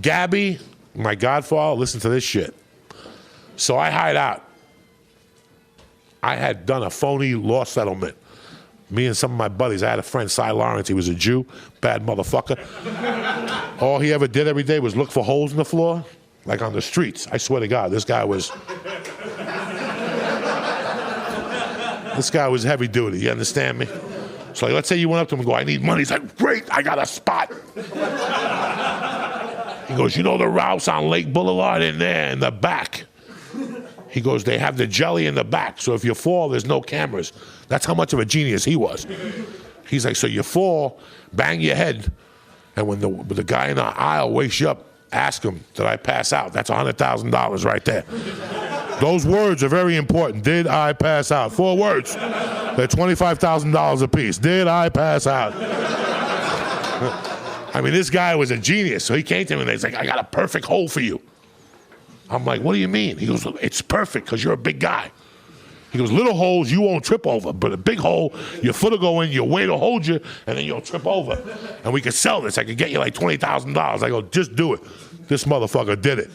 Gabby, my godfather, listen to this shit. So I hide out. I had done a phony law settlement. Me and some of my buddies. I had a friend, Syatt Lawrence. He was a Jew, bad motherfucker. All he ever did every day was look for holes in the floor, like on the streets. I swear to God, this guy was heavy duty. You understand me? So like, let's say you went up to him and go, I need money. He's like, great, I got a spot. He goes, you know the Rouse on Lake Boulevard in there in the back? He goes, they have the jelly in the back, so if you fall, there's no cameras. That's how much of a genius he was. He's like, so you fall, bang your head, and when the guy in the aisle wakes you up, ask him, did I pass out? That's $100,000 right there. Those words are very important. Did I pass out? 4 words. They're $25,000 a piece. Did I pass out? I mean, this guy was a genius. So he came to me and he's like, I got a perfect hole for you. I'm like, what do you mean? He goes, it's perfect because you're a big guy. He goes, little holes you won't trip over, but a big hole, your foot will go in, your weight will hold you, and then you'll trip over. And we could sell this. I could get you like $20,000. I go, just do it. This motherfucker did it.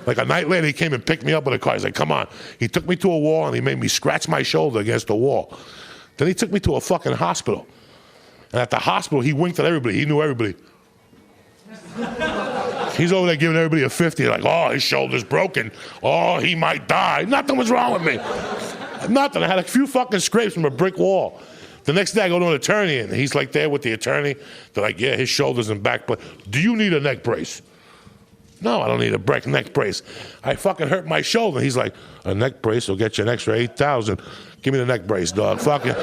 Like a night later, he came and picked me up in a car. He's like, come on. He took me to a wall and he made me scratch my shoulder against the wall. Then he took me to a fucking hospital. And at the hospital, he winked at everybody. He knew everybody. He's over there giving everybody a 50, like, oh, his shoulder's broken. Oh, he might die. Nothing was wrong with me. Nothing. I had a few fucking scrapes from a brick wall. The next day I go to an attorney and he's like there with the attorney. They're like, yeah, his shoulders and back, but do you need a neck brace? No, I don't need a neck brace. I fucking hurt my shoulder. He's like, a neck brace will get you an extra $8,000. Give me the neck brace, dog. Fucking,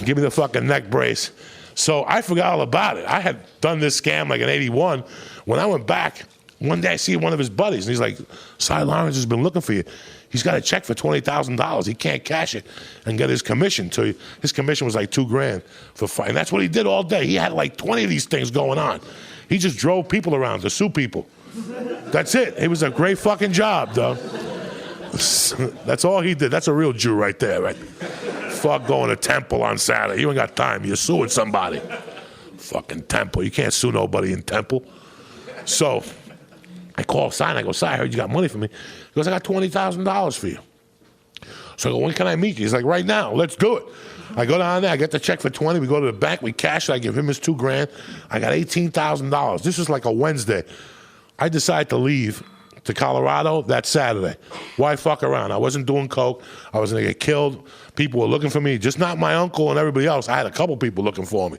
give me the fucking neck brace. So I forgot all about it. I had done this scam like in '81. When I went back, one day I see one of his buddies, and he's like, Syatt Lawrence has been looking for you. He's got a check for $20,000. He can't cash it and get his commission. So his commission was like $2,000 for fight. And that's what he did all day. He had like 20 of these things going on. He just drove people around to sue people. That's it. It was a great fucking job, though. That's all he did. That's a real Jew right there, right? Fuck going to temple on Saturday. You ain't got time. You're suing somebody. Fucking temple. You can't sue nobody in temple. So I call Syatt. I go, Syatt, I heard you got money for me. He goes, I got $20,000 for you. So I go, when can I meet you? He's like, right now. Let's do it. I go down there. I get the check for 20. We go to the bank. We cash it. I give him his $2,000. I got $18,000. This was like a Wednesday. I decide to leave to Colorado that Saturday. Why fuck around? I wasn't doing coke. I was going to get killed. People were looking for me. Just not my uncle and everybody else. I had a couple people looking for me.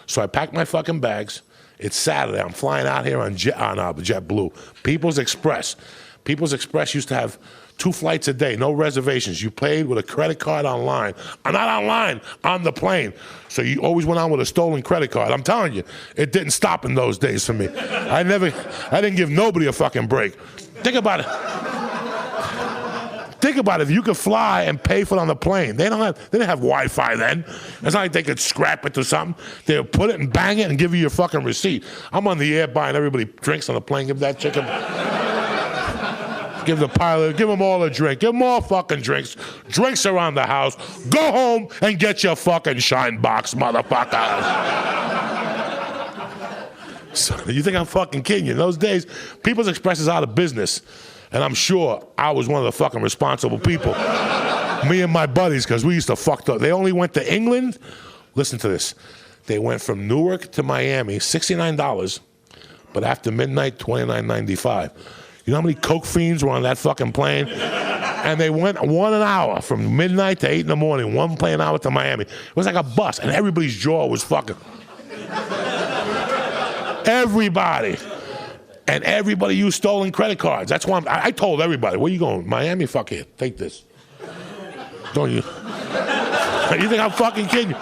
So I packed my fucking bags. It's Saturday. I'm flying out here on JetBlue. People's Express. People's Express used to have 2 flights a day, no reservations. You paid with a credit card online. Not online, on the plane. So you always went on with a stolen credit card. I'm telling you, it didn't stop in those days for me. I didn't give nobody a fucking break. Think about it. Think about it. If you could fly and pay for it on the plane. They didn't have Wi-Fi then. It's not like they could scrap it to something. They would put it and bang it and give you your fucking receipt. I'm on the air buying everybody drinks on the plane. Give that chicken. Give the pilot, give them all a drink. Give them all fucking drinks. Drinks around the house. Go home and get your fucking shine box, motherfuckers. So, you think I'm fucking kidding you? In those days, People's Express is out of business. And I'm sure I was one of the fucking responsible people. Me and my buddies, because we used to fuck up. They only went to England. Listen to this. They went from Newark to Miami, $69, but after midnight, $29.95. You know how many coke fiends were on that fucking plane? And they went 1 hour from midnight to 8 in the morning, one plane hour to Miami. It was like a bus, and everybody's jaw was fucking. Everybody. And everybody used stolen credit cards. That's why I told everybody, where you going? Miami? Fuck here. Take this. Don't you? You think I'm fucking kidding you?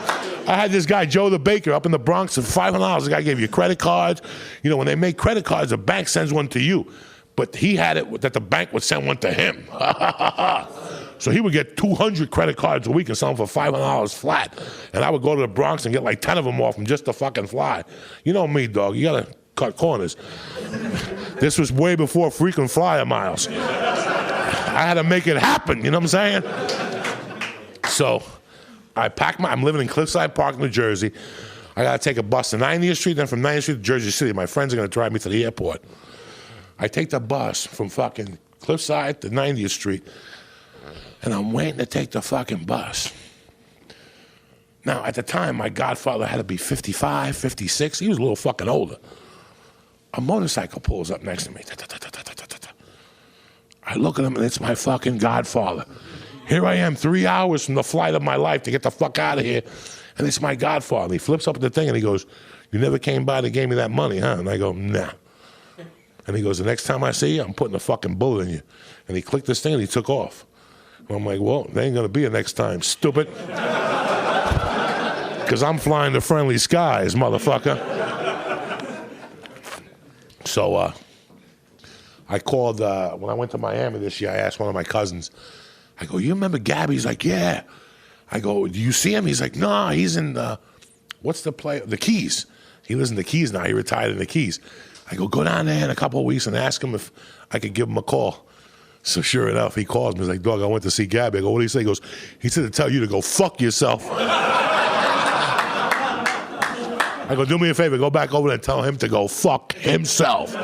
I had this guy, Joe the Baker, up in the Bronx for $500. The guy gave you credit cards. You know, when they make credit cards, the bank sends one to you. But he had it that the bank would send one to him. So he would get 200 credit cards a week and sell them for $500 flat. And I would go to the Bronx and get like 10 of them off him just to fucking fly. You know me, dog. You got to cut corners. This was way before frequent flyer miles. I had to make it happen, you know what I'm saying? So I packed I'm living in Cliffside Park, New Jersey. I got to take a bus to 90th Street, then from 90th Street to Jersey City. My friends are going to drive me to the airport. I take the bus from fucking Cliffside to 90th Street, and I'm waiting to take the fucking bus. Now, at the time, my godfather had to be 55, 56. He was a little fucking older. A motorcycle pulls up next to me. I look at him, and it's my fucking godfather. Here I am, 3 hours from the flight of my life to get the fuck out of here, and it's my godfather. He flips up the thing, and he goes, "You never came by and gave me that money, huh?" And I go, "Nah." And he goes, "The next time I see you, I'm putting a fucking bullet in you." And he clicked this thing, and he took off. And I'm like, "Well, there ain't going to be a next time, stupid." Because I'm flying to friendly skies, motherfucker. So I called, when I went to Miami this year, I asked one of my cousins, I go, "You remember Gabby?" He's like, "Yeah." I go, "Do you see him?" He's like, "No, he's in what's the play? The Keys." He lives in the Keys now. He retired in the Keys. I go down there in a couple of weeks and ask him if I could give him a call. So sure enough, he calls me. He's like, "Dog, I went to see Gabby." I go, "What did he say?" He goes, "He said to tell you to go fuck yourself." I go, "Do me a favor, go back over there and tell him to go fuck himself."